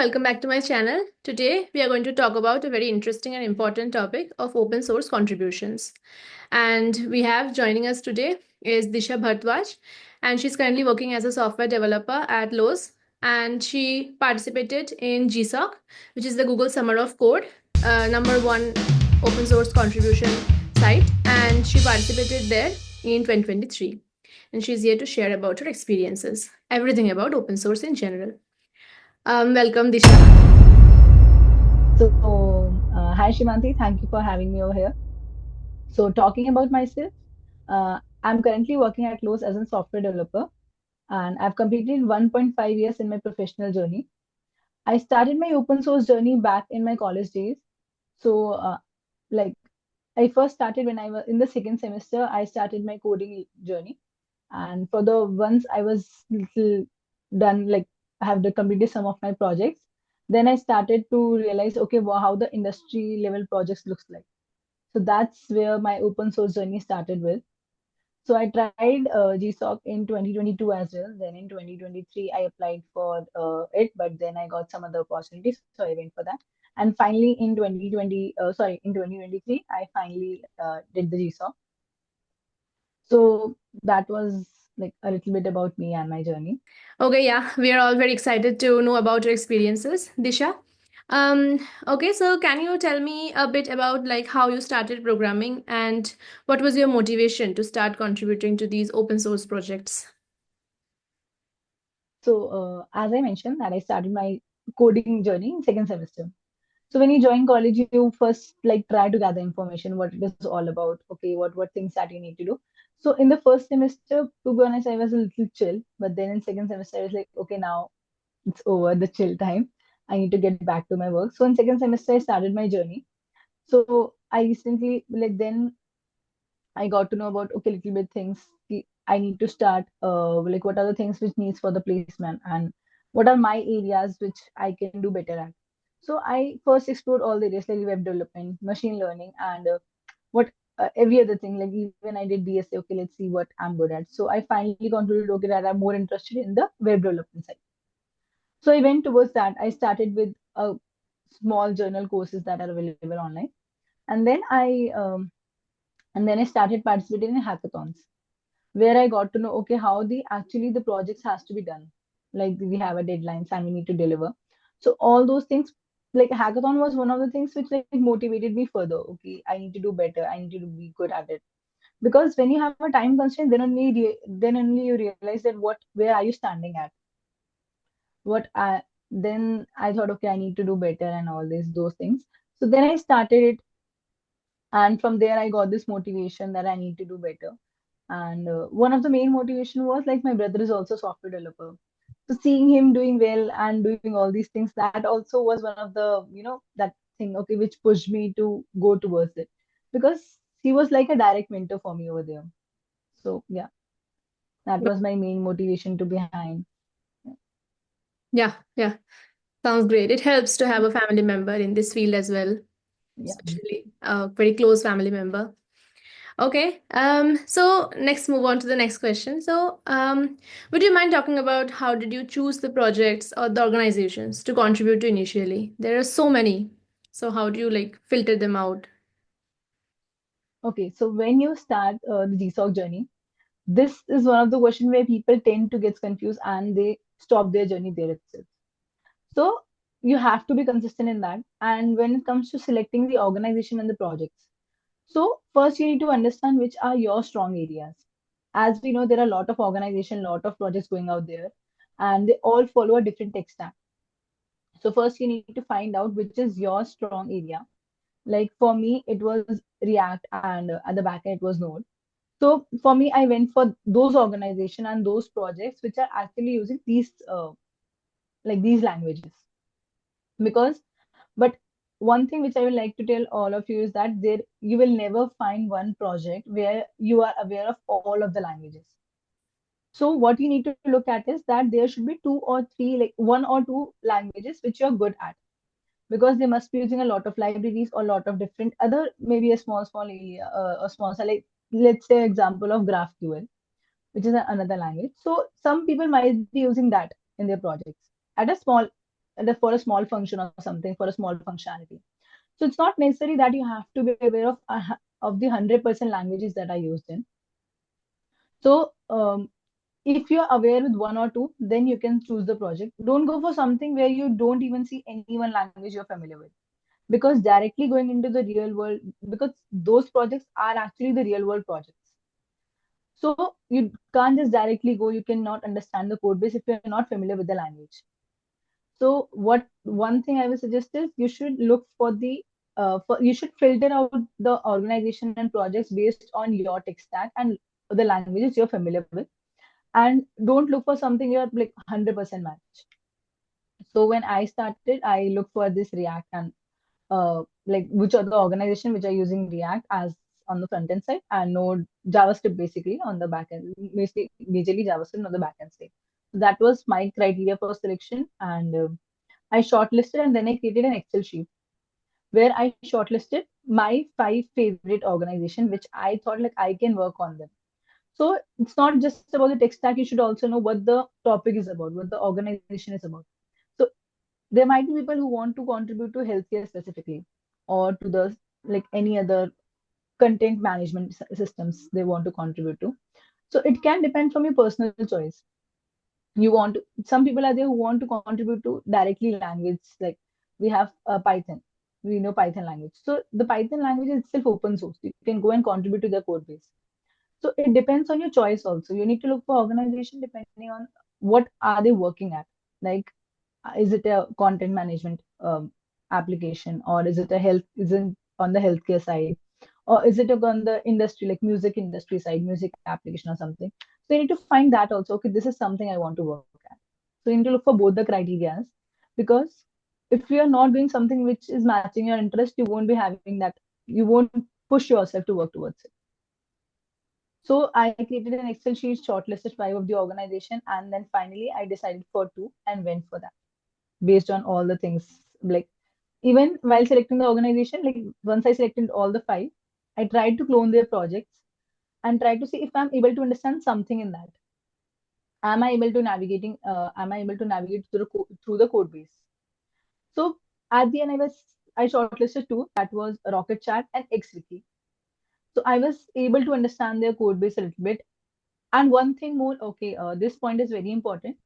welcome back to my channel. Today we are going to talk about a very interesting and important topic of open source contributions. And we have joining us today is Disha Bhartwaj, and she's currently working as a software developer at Lowe's. And she participated in GSoC, which is the Google Summer of Code, #1 open source contribution site. And she participated there in 2023. And she's here to share about her experiences, everything about open source in general. Welcome, Disha. Hi Shimanti, thank you for having me over here. So, talking about myself, I'm currently working at Lowe's as a software developer, and I've completed 1.5 years in my professional journey. I started my open source journey back in my college days. So, like, I first started when I was in the second semester, I started my coding journey. And for the once I was little done, like, I have completed some of my projects. Then I started to realize, okay, well, how the industry level projects looks like. So that's where my open source journey started with. So I tried GSoC in 2022 as well. Then in 2023, I applied for it, but then I got some other opportunities, so I went for that. And finally, in 2023, I finally did the GSoC. So that was like a little bit about me and my journey. Okay, yeah, we are all very excited to know about your experiences, Disha. Okay, so can you tell me a bit about like how you started programming and what was your motivation to start contributing to these open source projects? So as I mentioned, that I started my coding journey in second semester. So when you join college, you first like try to gather information, what it is all about. Okay, what things that you need to do. So in the first semester, to be honest, I was a little chill. But then in second semester, I was like, okay, now it's over the chill time. I need to get back to my work. So in second semester, I started my journey. So I recently like then I got to know about okay little bit things. I need to start like what are the things which needs for the placement and what are my areas which I can do better at. So I first explored all the areas like web development, machine learning, and what every other thing. Like even I did BSA. Okay, let's see what I'm good at. So I finally concluded okay that I'm more interested in the web development side. So I went towards that. I started with small journal courses that are available online, and then I started participating in hackathons where I got to know okay how the projects has to be done. Like we have a deadlines and we need to deliver. So all those things like hackathon was one of the things which like motivated me further. Okay, I need to do better. I need to be good at it because when you have a time constraint, then only you realize that where are you standing at? What I Then I thought okay I need to do better and all those things. So then I started it, and from there I got this motivation that I need to do better. And one of the main motivation was like my brother is also software developer. So seeing him doing well and doing all these things, that also was one of the, that thing, okay, which pushed me to go towards it. Because he was like a direct mentor for me over there. So yeah, that was my main motivation to behind. Yeah, yeah, sounds great. It helps to have a family member in this field as well, Yeah. especially a very close family member. Okay, so next move on to the next question. So, would you mind talking about how did you choose the projects or the organizations to contribute to initially? There are so many. So how do you like filter them out? Okay, so when you start the GSOC journey, this is one of the questions where people tend to get confused and they stop their journey there itself. So you have to be consistent in that. And when it comes to selecting the organization and the projects, so first you need to understand which are your strong areas. As we know, there are a lot of organization, lot of projects going out there, and they all follow a different tech stack. So first you need to find out which is your strong area. Like for me, it was React, and at the back end it was Node. So for me, I went for those organization and those projects which are actually using these languages because but one thing which I would like to tell all of you is that there you will never find one project where you are aware of all of the languages. So what you need to look at is that there should be two or three, like one or two languages which you're good at, because they must be using a lot of libraries or a lot of different other, maybe a small area, a small like let's say example of GraphQL, which is another language. So some people might be using that in their projects at a small. for a small function or something, for a small functionality. So it's not necessary that you have to be aware of the 100% languages that are used in. So if you're aware with one or two, then you can choose the project. Don't go for something where you don't even see any one language you're familiar with, because directly going into the real world, because those projects are actually the real world projects. So you can't just directly go, you cannot understand the code base if you're not familiar with the language. So what one thing I would suggest is you should look for you should filter out the organization and projects based on your tech stack and the languages you're familiar with, and don't look for something you're like 100% match. So when I started, I looked for this React and like which are the organization which are using React as on the front end side and Node JavaScript basically on the back end, majorly JavaScript on the back end side. So that was my criteria for selection, and I shortlisted and then I created an Excel sheet where I shortlisted my 5 favorite organization which I thought like I can work on them. So it's not just about the tech stack. You should also know what the topic is about, what the organization is about. So there might be people who want to contribute to healthcare specifically, or to the like any other content management systems they want to contribute to. So it can depend from your personal choice. You want to, some people are there who want to contribute to directly language, like we have Python. We know Python language. So the Python language is itself open source. You can go and contribute to the code base. So it depends on your choice also. You need to look for organization depending on what are they working at. Like, is it a content management application, or is it a health, is it on the healthcare side, or is it on the industry, like music industry side, music application or something. So you need to find that also. Okay, this is something I want to work at. So you need to look for both the criterias, because if you are not doing something which is matching your interest, you won't be having that. You won't push yourself to work towards it. So I created an Excel sheet, shortlisted 5 of the organization, and then finally I decided for two and went for that based on all the things. Like even while selecting the organization, like once I selected all the 5, I tried to clone their projects and try to see if I'm able to understand something in that. Am I able to navigate through the code base? So at the end, I shortlisted two. That was Rocket Chat and XWiki. So I was able to understand their code base a little bit. And one thing more, okay, this point is very important.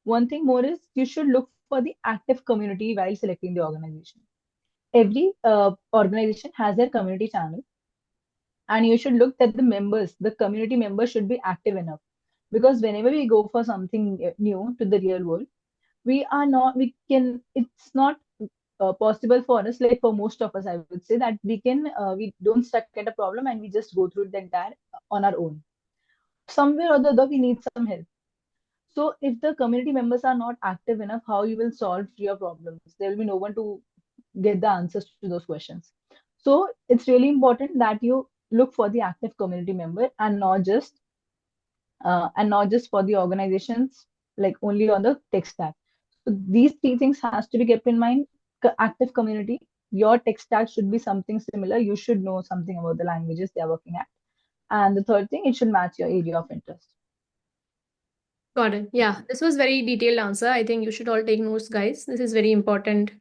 One thing more is you should look for the active community while selecting the organization. Every organization has their community channel, and you should look that the community members should be active enough. Because whenever we go for something new to the real world, it's not possible for us, like for most of us, I would say that we don't stuck at a problem and we just go through the entire on our own. Somewhere or the other, we need some help. So if the community members are not active enough, how you will solve your problems? There will be no one to get the answers to those questions. So it's really important that you look for the active community member, and not just for the organizations, like only on the tech stack. So these 3 things has to be kept in mind. Active community, your tech stack should be something similar. You should know something about the languages they are working at. And the third thing, it should match your area of interest. Got it. Yeah, this was very detailed answer. I think you should all take notes, guys. This is very important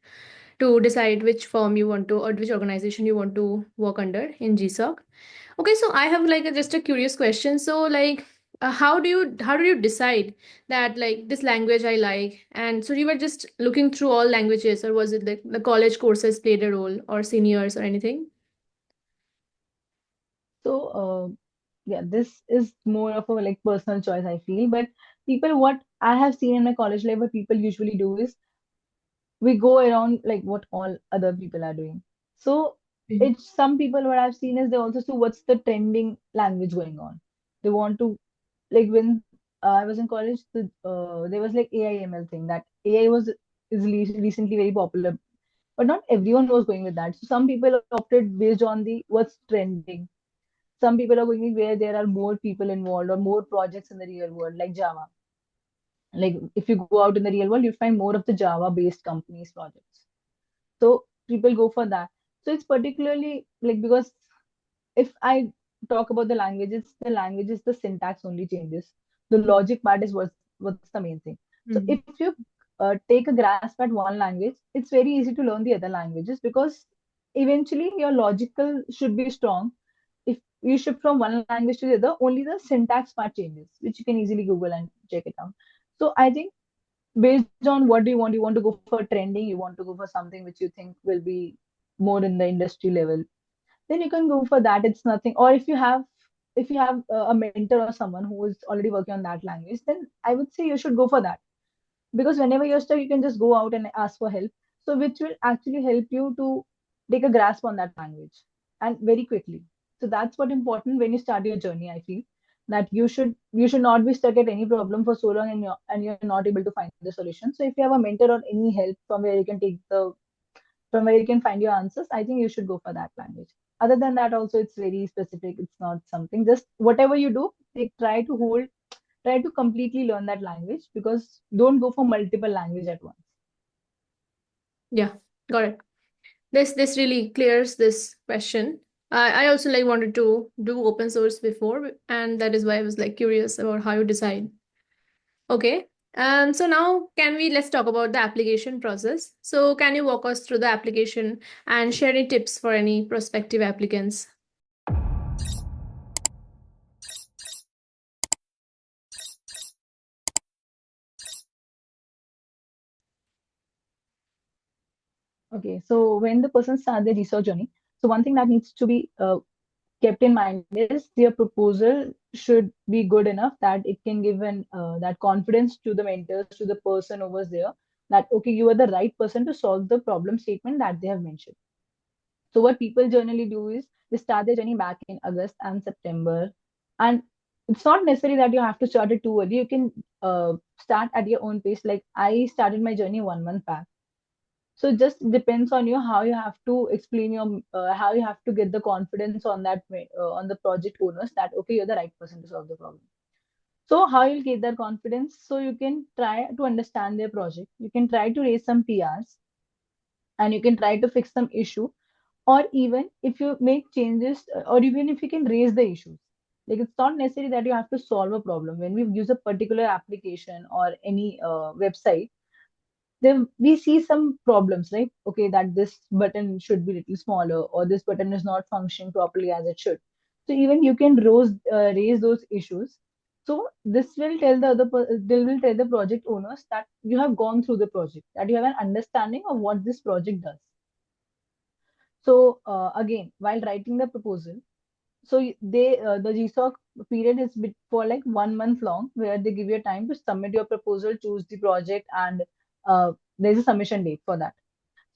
to decide which firm you want to, or which organization you want to work under in GSoC. Okay, so I have like just a curious question. So like, how do you decide that like this language I like? And so you were just looking through all languages, or was it like the college courses played a role, or seniors or anything? So yeah, this is more of a like personal choice, I feel. But people, what I have seen in my college life, what people usually do is we go around like what all other people are doing. So Mhm. it's some people, what I've seen is they also see what's the trending language going on. They want to, like when I was in college, there was like AI/ML thing, that AI recently very popular, but not everyone was going with that. So some people opted based on the what's trending. Some people are going where there are more people involved or more projects in the real world, like Java. Like if you go out in the real world, you find more of the Java based companies projects. So people go for that. So it's particularly like, because if I talk about the languages, the syntax only changes. The logic part is what's the main thing. So if Mhm. you take a grasp at one language, it's very easy to learn the other languages, because eventually your logical should be strong. If you shift from one language to the other, only the syntax part changes, which you can easily Google and check it out. So I think, based on what do you want to go for trending, you want to go for something which you think will be more in the industry level, then you can go for that. It's nothing. Or if you have a mentor or someone who is already working on that language, then I would say you should go for that, because whenever you're stuck, you can just go out and ask for help, so which will actually help you to take a grasp on that language, and very quickly. So that's what important when you start your journey, I feel, that you should not be stuck at any problem for so long, and you're not able to find the solution. So if you have a mentor or any help from where you can find your answers, I think you should go for that language. Other than that, also, it's very specific. It's not something, just whatever you do, try to completely learn that language, because don't go for multiple language at once. Yeah, got it. This really clears this question. I also like wanted to do open source before, and that is why I was like curious about how you decide. Okay. So now let's talk about the application process. So can you walk us through the application and share any tips for any prospective applicants? Okay, so when the person starts their research journey, so one thing that needs to be kept in mind is their proposal should be good enough that it can give that confidence to the mentors, to the person over there, that okay, you are the right person to solve the problem statement that they have mentioned. So what people generally do is they start their journey back in August and September. And it's not necessary that you have to start it too early. You can start at your own pace. Like I started my journey 1 month back. So it just depends on you how you have to explain how you have to get the confidence on on the project owners, that okay, you're the right person to solve the problem. So how you'll get that confidence? So you can try to understand their project. You can try to raise some PRs, and you can try to fix some issue, or even if you make changes, or even if you can raise the issues. Like it's not necessary that you have to solve a problem. When we use a particular application or any website, then we see some problems, right? Okay, that this button should be little smaller, or this button is not functioning properly as it should. So even you can raise those issues. So this will tell they will tell the project owners that you have gone through the project, that you have an understanding of what this project does. So again, while writing the proposal, so the GSoC period is for like 1 month long, where they give you time to submit your proposal, choose the project, and there's a submission date for that.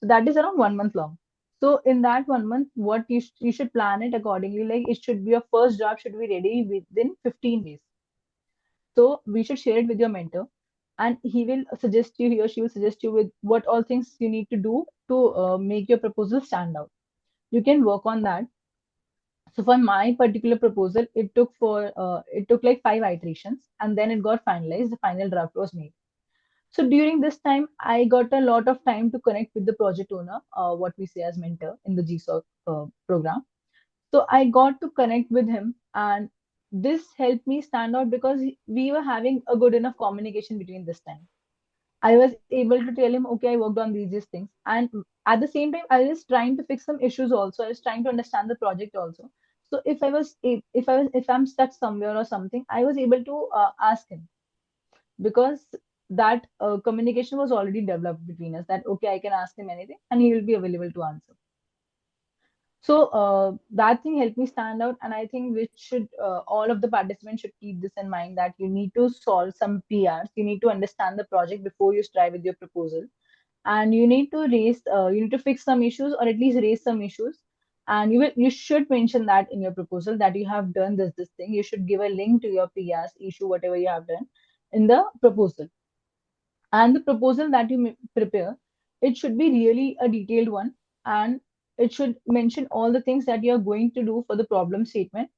So that is around 1 month long. So in that 1 month, what you should plan it accordingly. Like it should be, your first draft should be ready within 15 days. So we should share it with your mentor, and he or she will suggest you with what all things you need to do to make your proposal stand out. You can work on that. So for my particular proposal, it took like 5 iterations, and then it got finalized. The final draft was made. So during this time, I got a lot of time to connect with the project owner, what we say as mentor in the GSoC program. So I got to connect with him, and this helped me stand out, because we were having a good enough communication between this time. I was able to tell him, okay, I worked on these things. And at the same time, I was trying to fix some issues also. I was trying to understand the project also. So if I'm stuck somewhere or something, I was able to ask him, because that communication was already developed between us, that okay, I can ask him anything and he will be available to answer. So that thing helped me stand out, and I think which should all of the participants should keep this in mind, that you need to solve some PRs, you need to understand the project before you try with your proposal, and you need to fix some issues, or at least raise some issues, and you should mention that in your proposal, that you have done this thing. You should give a link to your PRs issue, whatever you have done in the proposal. And the proposal that you prepare, it should be really a detailed one, and it should mention all the things that you are going to do for the problem statement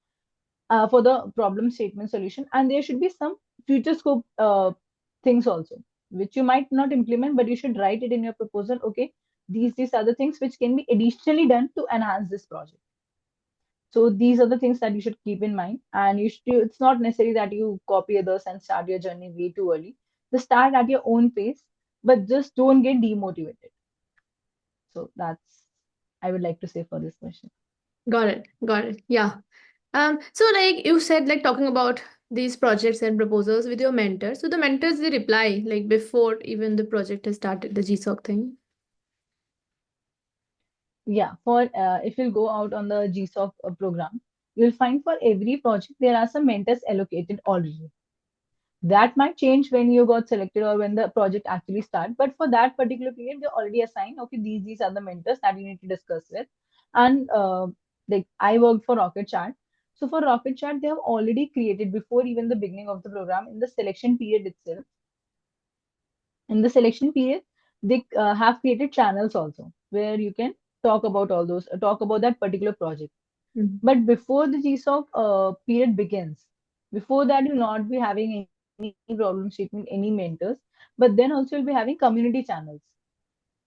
solution. And there should be some future scope things also, which you might not implement, but you should write it in your proposal. Okay, these are the things which can be additionally done to enhance this project. So these are the things that you should keep in mind, and it's not necessary that you copy others and start your journey way too early. Just start at your own pace. but just don't get demotivated. So that's I would like to say for this question. Got it. Got it. Yeah. So like you said, like talking about these projects and proposals with your mentors. So the mentors they reply like before even the project has started, the GSOC thing. Yeah, for if you'll go out on the GSoC program, you'll find for every project there are some mentors allocated already. That might change when you got selected or when the project actually start, but for that particular period they already assigned, okay, these are the mentors that you need to discuss with. And like I worked for Rocket Chat, so for Rocket Chat they have already created before even the beginning of the program, in the selection period itself, in the selection period they have created channels also where you can talk about all those talk about that particular project. Mhm. But before the GSoC period begins, before that, you'll not be having any problem statement, any mentors. But then also you'll be having community channels.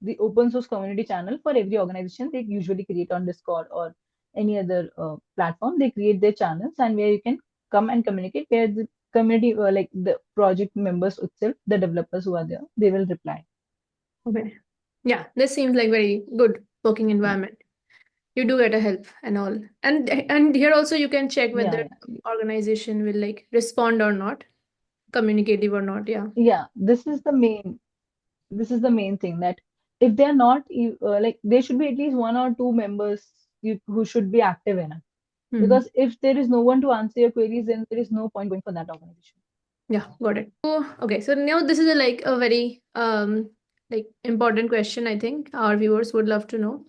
The open source community channel for every organization they usually create on Discord or any other platform. They create their channels and where you can come and communicate. Where the community, like the project members itself, the developers who are there, they will reply. Okay. Yeah, this seems like very good working Yeah, environment. You do get a help and all. And here also you can check yeah, whether yeah. organization will like respond or not, communicative or not. Yeah. Yeah, this is the main thing, that if they're not like there should be at least one or two members who should be active enough, Hmm. because if there is no one to answer your queries, then there is no point going for that organization. Yeah, got it. So, okay, so now this is a, like a very like important question I think our viewers would love to know.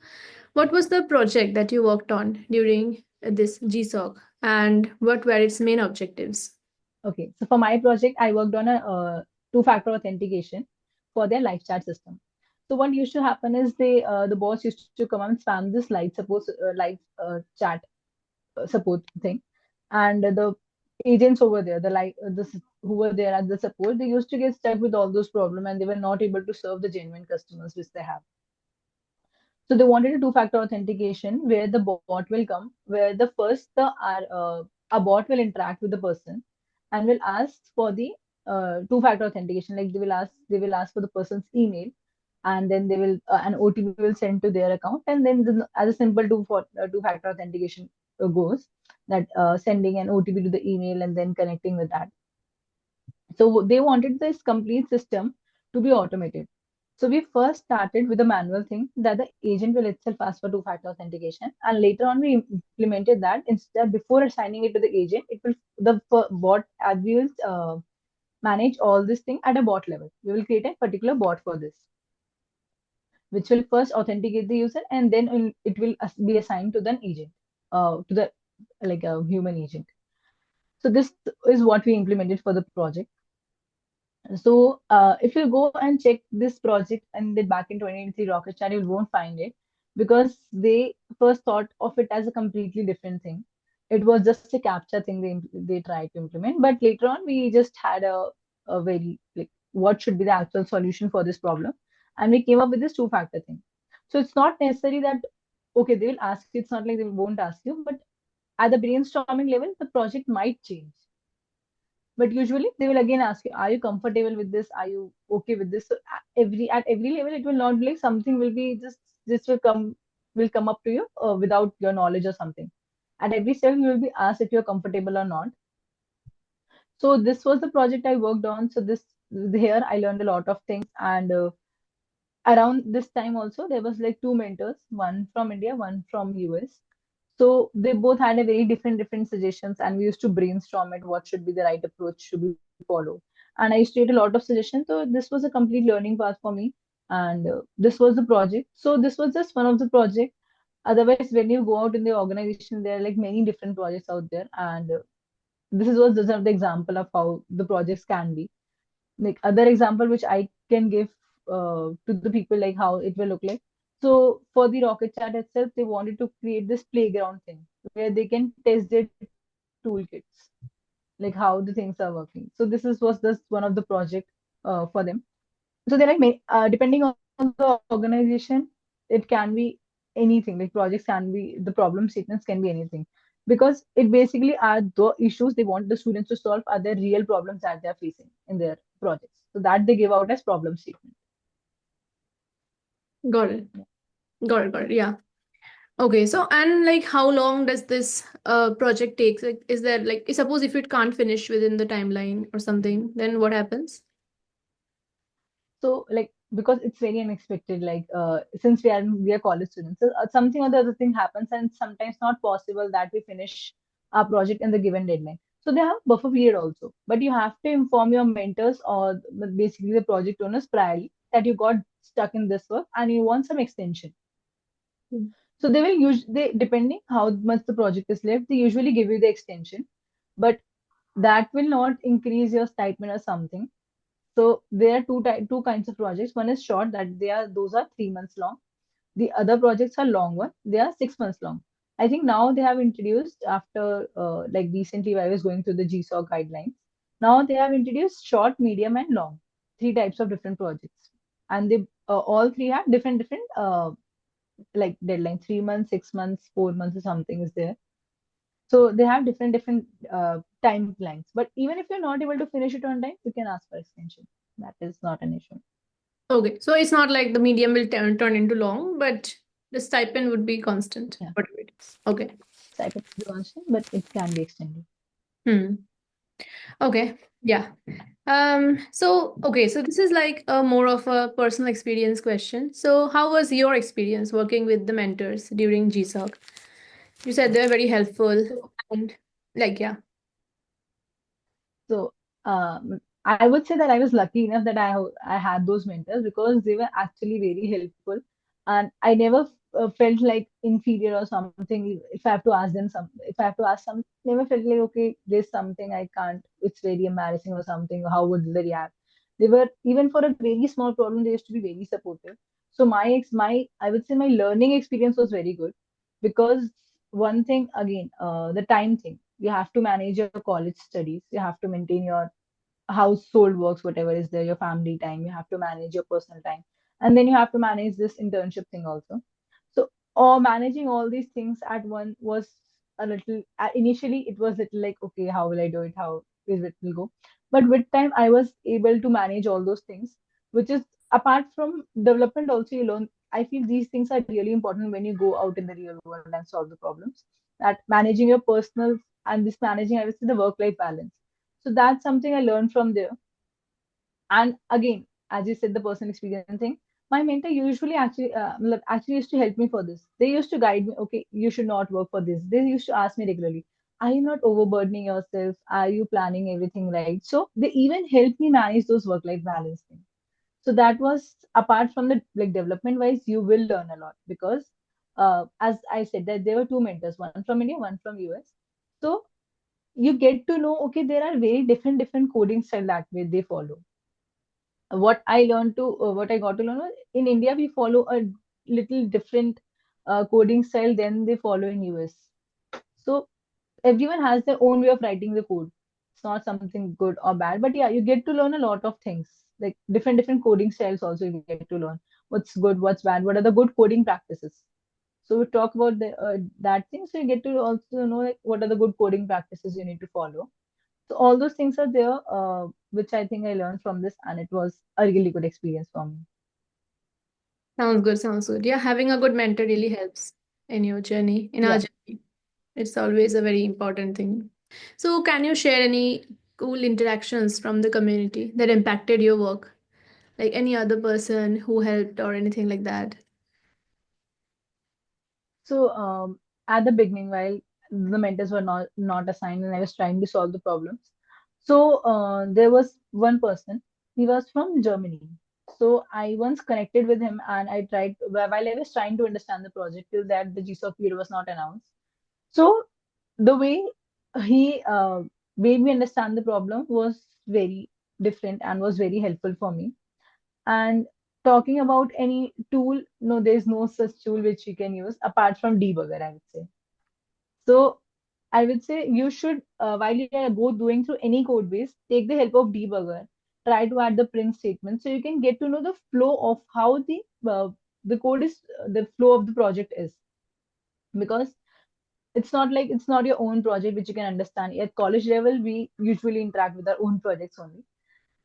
What was the project that you worked on during this GSOC and what were its main objectives? Okay, so for my project I worked on a two-factor authentication for their live chat system. So what used to happen is the boss used to come and spam this live chat support thing, and the agents over there, who were there at the support, they used to get stuck with all those problems and they were not able to serve the genuine customers which they have. So they wanted a two-factor authentication where the bot will come, where the first the a bot will interact with the person and will ask for the two-factor authentication. Like they will ask for the person's email, and then they will an OTP will send to their account, and then as a simple two-factor authentication goes, that sending an OTP to the email and then connecting with that. So they wanted this complete system to be automated. So we first started with a manual thing that the agent will itself ask for two-factor authentication, and later on we implemented that instead before assigning it to the agent, it will bot we will manage all this thing at a bot level. We will create a particular bot for this, which will first authenticate the user, and then it will be assigned to the agent, to the like a human agent. So this is what we implemented for the project. So if you go and check this project and then back in 2023 Rocket Chat, you won't find it, because they first thought of it as a completely different thing. It was just a captcha thing they tried to implement, but later on we just had a very like what should be the actual solution for this problem, and we came up with this two-factor thing. So it's not necessary that okay they will ask you, it's not like they won't ask you, but at the brainstorming level the project might change. But usually they will again ask you, are you comfortable with this? Are you okay with this? So at every level, it will not be like something will be just this will come up to you without your knowledge or something. At every step, you will be asked if you're comfortable or not. So this was the project I worked on. So this here I learned a lot of things, and around this time also there was like two mentors, one from India, one from US. So they both had a very different suggestions, and we used to brainstorm it. What should be the right approach to be followed? And I used to get a lot of suggestions. So this was a complete learning path for me, and this was the project. So this was just one of the project. Otherwise, when you go out in the organization, there are like many different projects out there, and this is was just an example of how the projects can be. Like other example which I can give to the people, like how it will look like. So for the Rocket Chat itself, they wanted to create this playground thing where they can test their toolkits, like how the things are working. So this was just one of the project for them. So they're like depending on the organization, it can be anything. Like projects can be the problem statements can be anything, because it basically are the issues they want the students to solve are the real problems that they're facing in their projects. So that they give out as problem statement. Got it. Yeah. Got it. Got it. Yeah. Okay. So, and like, how long does this project take? Like, is there like, suppose if it can't finish within the timeline or something, then what happens? So like because it's very unexpected, like since we are college students, so something or the other thing happens, and it's sometimes not possible that we finish our project in the given deadline. So they have buffer period also, but you have to inform your mentors or basically the project owners priorly that you got stuck in this work and you want some extension. Mm. So they will use they depending how much the project is left, they usually give you the extension, but that will not increase your stipend or something. So there are two kinds of projects. One is short, that those are 3 months long. The other projects are long one. They are 6 months long. I think now they have introduced after like recently I was going through the GSoC guidelines. Now they have introduced short, medium, and long. Three types of different projects, and they all three have different like deadline. 3 months, 6 months, 4 months, or something is there. So they have different timelines. But even if you're not able to finish it on time, you can ask for extension. That is not an issue. Okay. So it's not like the medium will turn into long, but the stipend would be constant, Yeah, whatever it is. Okay. stipend will be constant, but it can be extended. Hmm. Okay. Yeah. So okay, so this is like a more of a personal experience question. So how was your experience working with the mentors during GSOC? You said they were very helpful So and like yeah. So I would say that I was lucky enough that I had those mentors because they were actually very helpful, and I never felt like inferior or something. If I have to ask them if I have to ask some, never felt like okay, there's something I can't. It's very embarrassing or something. How would they react? They were even for a very small problem. They used to be very supportive. So my I would say my learning experience was very good because one thing again, the time thing, you have to manage your college studies, you have to maintain your household works, whatever is there, your family time, you have to manage your personal time, and then you have to manage this internship thing also. So or managing all these things at one was a little initially it was little like okay, how will I do it, how is it will go, but with time I was able to manage all those things, which is apart from development also you learn. I feel these things are really important when you go out in the real world and solve the problems, that managing your personal and this managing I would say the work life balance. So that's something I learned from there. And again, as you said, the personal experience thing, my mentor usually actually used to help me for this. They used to guide me, okay, you should not work for this. They used to ask me regularly, are you not overburdening yourself, are you planning everything right? So they even helped me manage those work life balance things. So that was apart from the like development wise, you will learn a lot because as I said that there were two mentors, one from India, one from US. So you get to know okay, there are very different coding style that way they follow. What I got to learn was in India we follow a little different coding style than they follow in US. So everyone has their own way of writing the code. It's not something good or bad, but yeah, you get to learn a lot of things, like different coding styles. Also, you get to learn what's good, what's bad, what are the good coding practices. So we talk about that thing. So you get to also know like what are the good coding practices you need to follow. So all those things are there, which I think I learned from this, and it was a really good experience for me. Sounds good, sounds good. Yeah, having a good mentor really helps in your journey, in our Yeah. journey. It's always a very important thing. So can you share any cool interactions from the community that impacted your work? Like any other person who helped or anything like that? So at the beginning, while the mentors were not assigned, and I was trying to solve the problems, so there was one person. He was from Germany. So I once connected with him, and I tried while I was trying to understand the project till that the GSoC period was not announced. So the way he made me understand the problem was very different and was very helpful for me. And talking about any tool, no, there's no such tool which you can use apart from debugger, I would say. So I would say you should, while you are go doing through any code base, take the help of debugger. Try to add the print statement so you can get to know the flow of how the code is, the flow of the project is. Because it's not like it's not your own project which you can understand. At college level, we usually interact with our own projects only.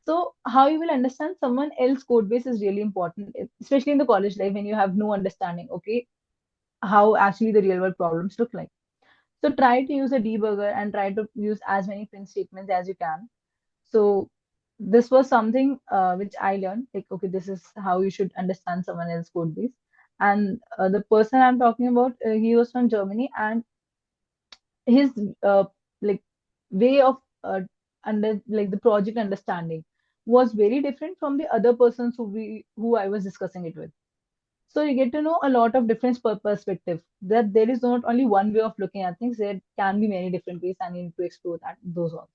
So how you will understand someone else code base is really important, especially in the college life when you have no understanding, okay, how actually the real world problems look like. So try to use a debugger and try to use as many print statements as you can. So this was something which I learned, like, okay, this is how you should understand someone else's code base. And the person I'm talking about, he was from Germany, and his like way of under like the project understanding was very different from the other persons who I was discussing it with. So you get to know a lot of different perspective, that there is not only one way of looking at things, there can be many different ways, and you need to explore that those also.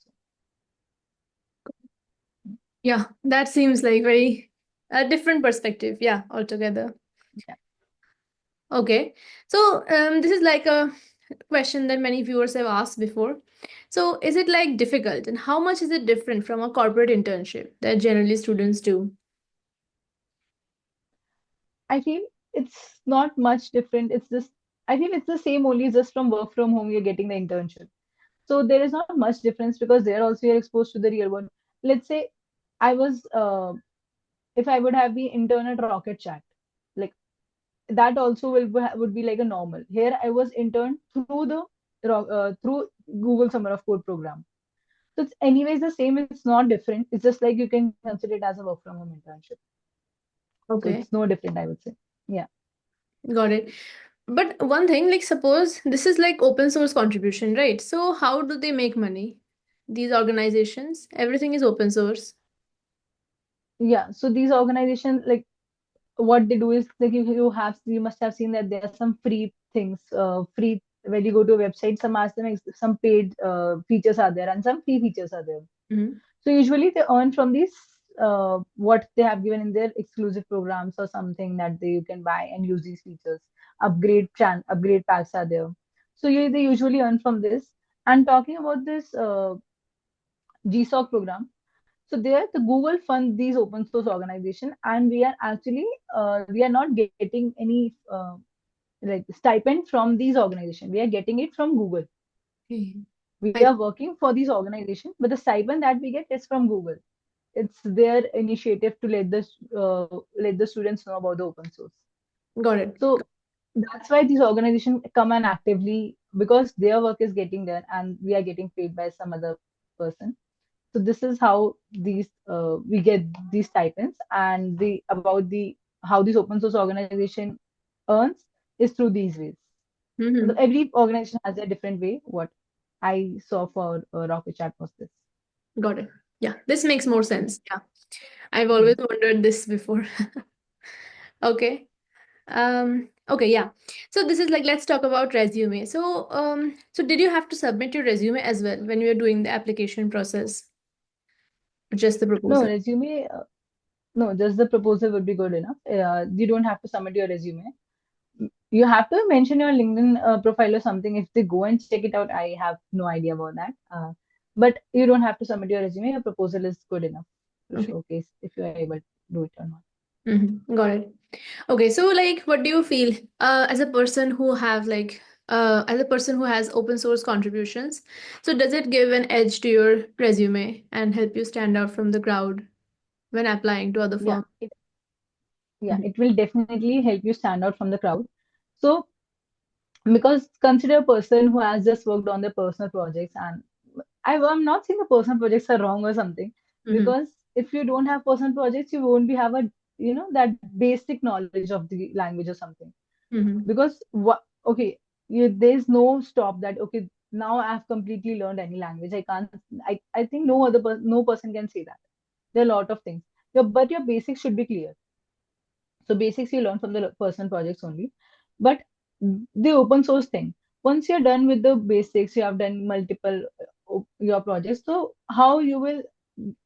Yeah, that seems like very a different perspective. Yeah, altogether. Yeah. Okay. So this is like a question that many viewers have asked before. So is it like difficult, and how much is it different from a corporate internship that generally students do? I feel it's not much different. It's just, I feel it's the same, only just from work from home you're getting the internship. So there is not much difference because there also you're exposed to the real world. Let's say I was if I would have been intern at Rocket Chat, like that also would be like a normal. Here I was intern through the through Google Summer of Code program. So it's anyways the same. It's not different. It's just like you can consider it as a work from home internship. So Okay, it's no different, I would say. Yeah. got it. But one thing, like suppose this is like open source contribution, right? So how do they make money? These organizations, everything is open source. Yeah. So these organizations, like what they do is, like you must have seen that there are some free things, free when you go to a website, some are some paid features are there and some free features are there. Hmm. So usually they earn from these what they have given in their exclusive programs or something that you can buy and use these features. Upgrade packs are there. So they usually earn from this. And talking about this GSoC program, so there the Google fund these open source organization, and we are not getting any like stipend from these organizations. We are getting it from Google. Okay. We I are working for these organizations, but the stipend that we get is from Google. It's their initiative to let the students know about the open source. got it. So that's why these organizations come and actively, because their work is getting there and we are getting paid by some other person. So this is how these we get these stipends, and the about the how this open source organization earns is through these ways. So Hmm. every organization has a different way. What I saw for Rocket Chat was this. Got it. Yeah, this makes more Yeah. sense. Yeah, I've Hmm. always wondered this before. Okay. Okay, yeah. So this is like, let's talk about resume. So did you have to submit your resume as well when you were doing the application process, or just the No proposal? resume. No, just the proposal would be good enough. You don't have to submit your resume. You have to mention your LinkedIn profile or something. If they go and check it out, I have no idea about that. But you don't have to submit your resume. Your proposal is good enough to Okay. showcase if you are able to do it or not. Got it. Okay, so like, what do you feel as a person who have like as a person who has open source contributions? So does it give an edge to your resume and help you stand out from the crowd when applying to other Yeah, firms? yeah, Mhm. it will definitely help you stand out from the crowd. So, because consider a person who has just worked on their personal projects, and I'm not saying the personal projects are wrong or something, Mhm. because if you don't have personal projects, you won't be have a that basic knowledge of the language or something. Mhm. Because what okay, there's no stop that okay, now I've completely learned any language. I can't. I think no person can say that. There are a lot of things. But your basics should be clear. So basics you learn from the personal projects only. But the open source thing, once you're done with the basics, you have done multiple your projects. So how you will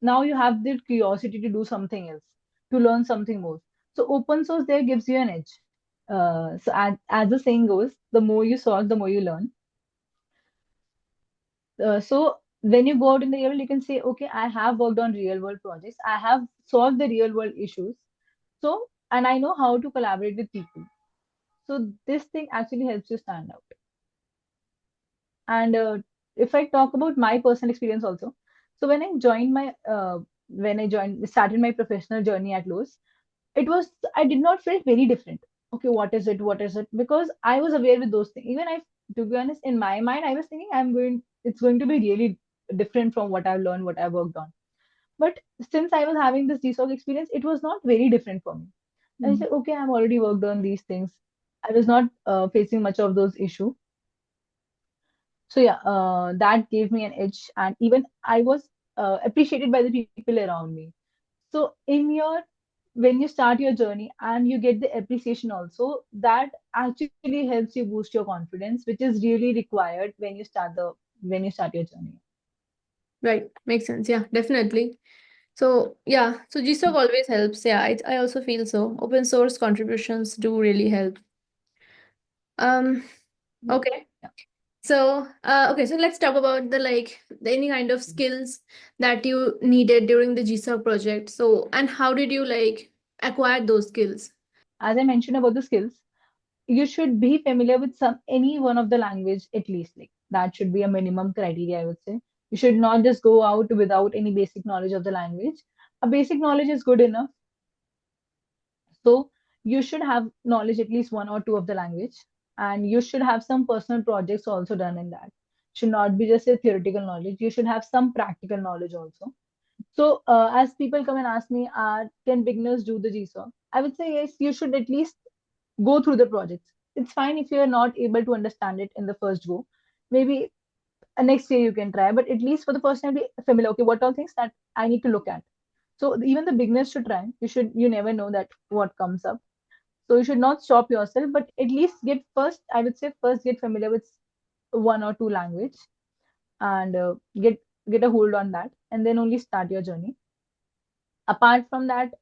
now you have the curiosity to do something else, to learn something more. So open source there gives you an edge. So as the saying goes, the more you solve, the more you learn. So when you go out in the real world, you can say, okay, I have worked on real world projects. I have solved the real world issues. So, and I know how to collaborate with people. So this thing actually helps you stand out. And if I talk about my personal experience also, so when I joined my when I started my professional journey at Lowe's, it was, I did not feel very different. Okay, what is it? What is it? Because I was aware with those things. Even I, to be honest, in my mind, I was thinking it's going to be really different from what I've learned, what I've worked on. But since I was having this GSoC experience, it was not very different for me. I Mhm. said, okay, I've already worked on these things. I was not facing much of those issues. So yeah, that gave me an edge, and even I was appreciated by the people around me. So in your, when you start your journey and you get the appreciation also, that actually helps you boost your confidence, which is really required when you start your journey. Right. Makes sense. Yeah, definitely. So yeah, so GSoC always helps. Yeah, I also feel so. Open source contributions do really help. Um, Yeah. okay. So, okay, so let's talk about any kind of skills that you needed during the GSoC project. So, and how did you like acquire those skills? As I mentioned about the skills, you should be familiar with some any one of the language at least. Like that should be a minimum criteria, I would say. You should not just go out without any basic knowledge of the language. A basic knowledge is good enough. So you should have knowledge at least one or two of the language, and you should have some personal projects also done in that. Should not be just a theoretical knowledge. You should have some practical knowledge also. So as people come and ask me, can beginners do the GSOC? I would say yes. You should at least go through the projects. It's fine if you are not able to understand it in the first go. Maybe next year you can try, but at least for the first time, be familiar. Okay, what all things that I need to look at. So even the beginners should try. You never know that what comes up. So you should not stop yourself, but at least I would say first get familiar with one or two language, and get a hold on that, and then only start your journey. Apart from that,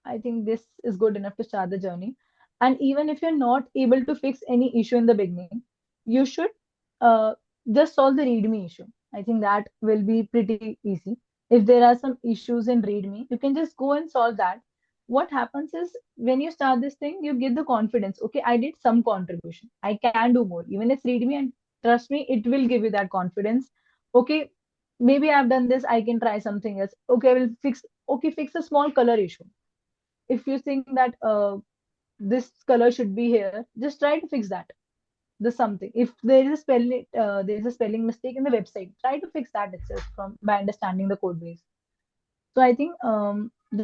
I think this is good enough to start the journey. And even if you're not able to fix any issue in the beginning, you should uh, just solve the README issue. I think that will be pretty easy. If there are some issues in README, you can just go and solve that. What happens is when you start this thing, you get the confidence. Okay, I did some contribution. I can do more. Even if it's README, and trust me, it will give you that confidence. Okay, maybe I've done this. I can try something else. Okay, I will fix. Okay, fix a small color issue. If you think that this color should be here, just try to fix that. The something, if there is a spelling mistake in the website, try to fix that itself from by understanding the code base. So I think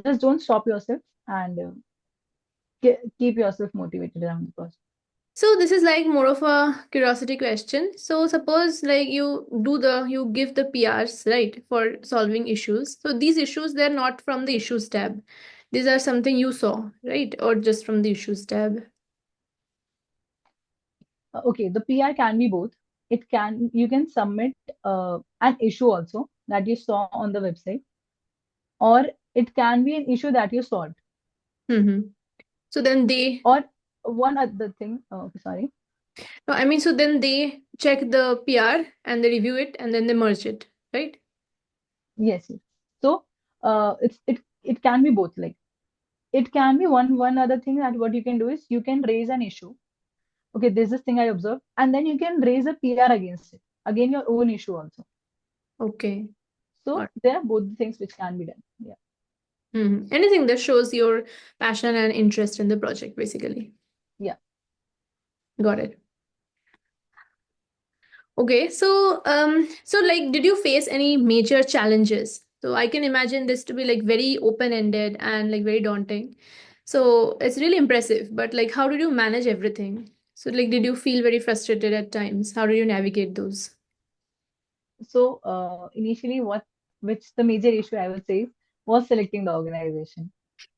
just don't stop yourself, and keep yourself motivated around the process. So this is like more of a curiosity question. So suppose like you give the PRs, right, for solving issues. So these issues, they're not from the issues tab. These are something you saw, right? Or just from the issues tab. Okay, the PR can be both. You can submit an issue also that you saw on the website, or it can be an issue that you solved. Mm-hmm. So then they Or one other thing, sorry. no, I mean, so then they check the PR and they review it and then they merge it, right? Yes, yes. So it can be both. Like it can be one other thing, that what you can do is you can raise an issue. Okay, there's this thing I observed, and then you can raise a PR against it, again your own issue also. Okay. So Got there are both the things which can be done. Yeah, Anything that shows your passion and interest in the project, basically. yeah. Got it. Okay, so like, did you face any major challenges? So I can imagine this to be like very open-ended and like very daunting. So it's really impressive, but like, how did you manage everything? So like, did you feel very frustrated at times? How did you navigate those? So initially, which the major issue I would say was selecting the organization,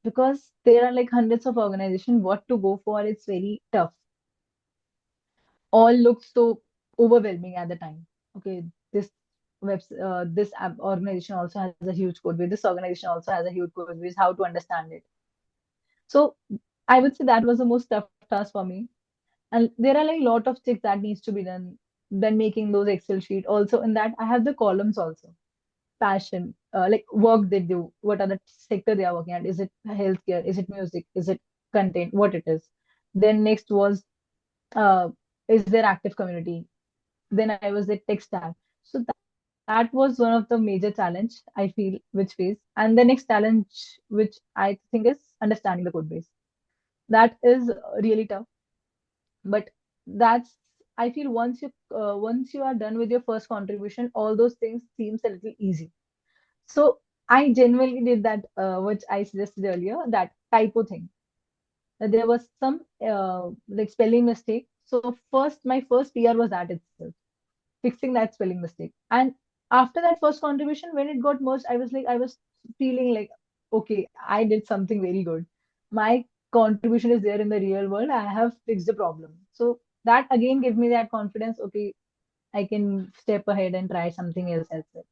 because there are like hundreds of organizations. What to go for? It's very tough. All looks so overwhelming at the time. Okay, this organization also has a huge code base. This organization also has a huge code base. How to understand it? So I would say that was the most tough task for me. And there are like a lot of checks that needs to be done. Then making those Excel sheet. Also in that I have the columns also. Passion, like work they do. What are the sector they are working at? Is it healthcare? Is it music? Is it content? What it is? Then next was uh, is there active community? Then I was at tech stack. So That was one of the major challenge I feel which phase. And the next challenge, which I think is understanding the code base. That is really tough, but that's I feel once you are done with your first contribution, all those things seems a little easy. So I genuinely did that, which I suggested earlier, that typo thing. There was some like spelling mistake. So my first PR was that itself, fixing that spelling mistake. And after that first contribution, when it got merged, I was feeling like, okay, I did something very good. My contribution is there in the real world. I have fixed the problem. So that again gave me that confidence. Okay, I can step ahead and try something else as well.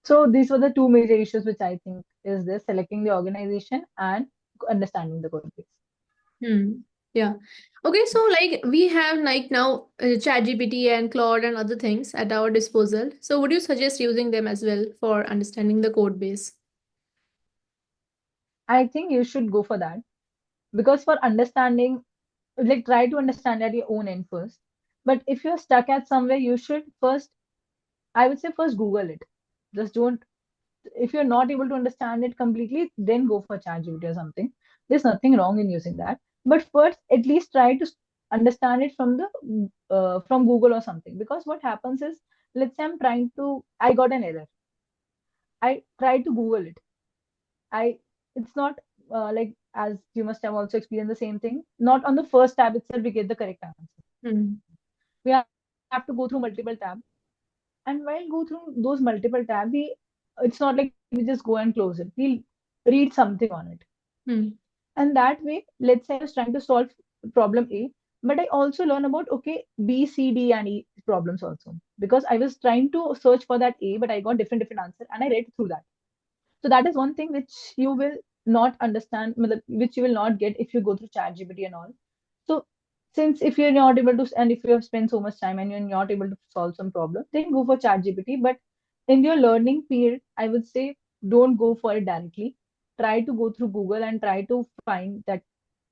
So these were the two major issues which I think is this: selecting the organization and understanding the code base. Hmm. Yeah. Okay, so like we have like now ChatGPT and Claude and other things at our disposal. So would you suggest using them as well for understanding the code base? I think you should go for that, because for understanding, like, try to understand at your own end first. But if you're stuck at somewhere, you should first, I would say, first Google it. Just don't, if you're not able to understand it completely, then go for ChatGPT or something. There's nothing wrong in using that. But first, at least try to understand it from the from Google or something. Because what happens is, let's say I got an error. I tried to Google it. It's not like, as you must have also experienced the same thing. Not on the first tab itself we get the correct answer. Hmm. We have to go through multiple tabs, and while go through those multiple tabs, it's not like we just go and close it. We'll read something on it, Hmm. and that way, let's say I was trying to solve problem A, but I also learn about, okay, B, C, D, and E problems also, because I was trying to search for that A, but I got different answer, and I read through that. So that is one thing which you will not understand, which you will not get if you go through ChatGPT and all. So since if you're not able to, and if you have spent so much time and you're not able to solve some problem, then go for ChatGPT. But in your learning period, I would say don't go for it directly. Try to go through Google and try to find that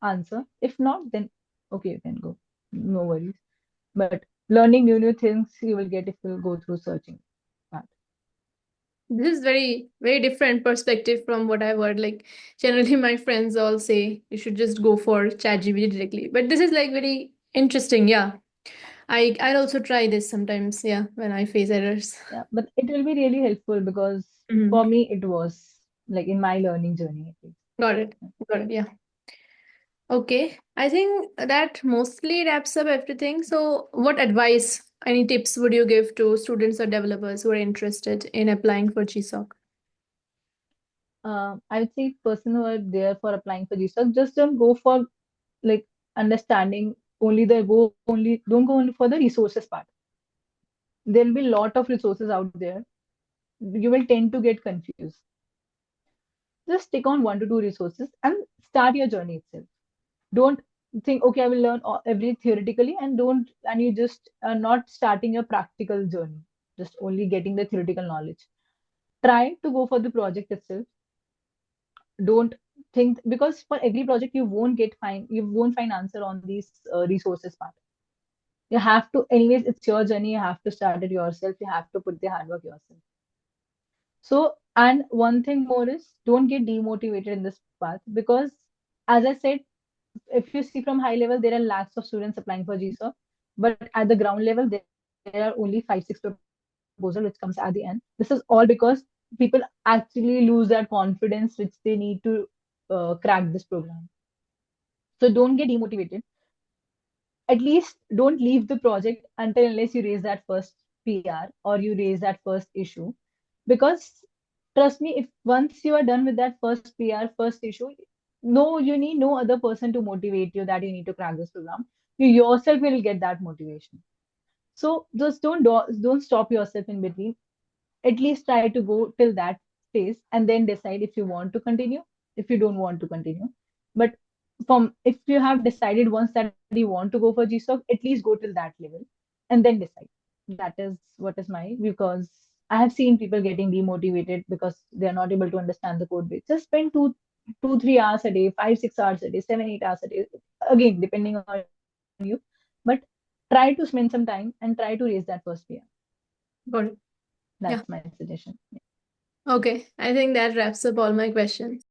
answer. If not, then okay, you can go. No worries. But learning new things you will get if you go through searching that. This is very different perspective from what I've heard. Like generally my friends all say you should just go for ChatGPT directly. But this is like very interesting. Yeah. I'll also try this sometimes, yeah, when I face errors. Yeah, but it will be really helpful, because Mhm. for me it was like in my learning journey at least. Got it. Got it. Yeah. Okay. I think that mostly wraps up everything. So, what advice, any tips would you give to students or developers who are interested in applying for GSoC? I would say person who are there for applying for GSoC, just don't go for like understanding don't go only for the resources part. There'll be a lot of resources out there. You will tend to get confused. Just stick on one to two resources and start your journey itself. Don't think, okay, I will learn every theoretically, and don't and you just are not starting your practical journey, just only getting the theoretical knowledge. Try to go for the project itself. Don't think, because for every project you won't find answer on these resources part. You have to, anyways, it's your journey, you have to start it yourself, you have to put the hard work yourself. So, and one thing more is, don't get demotivated in this path, because as I said, if you see from high level, there are lakhs of students applying for GSOC, but at the ground level, there are only 5-6 proposals which comes at the end. This is all because people actually lose that confidence which they need to crack this program. So don't get demotivated. At least don't leave the project until unless you raise that first PR or you raise that first issue. Because trust me, if once you are done with that first PR, first issue, no, you need no other person to motivate you that you need to crack this program. You yourself will get that motivation. So just don't stop yourself in between. At least try to go till that phase and then decide if you want to continue, if you don't want to continue. But from if you have decided once that you want to go for GSOC, at least go till that level and then decide. That is what is my, because I have seen people getting demotivated because they are not able to understand the code base. Just spend 3 hours a day, 5-6 hours a day, 7-8 hours a day, again depending on you. But try to spend some time and try to raise that first PR. Got it. Yeah. That's my suggestion. Okay. I think that wraps up all my questions.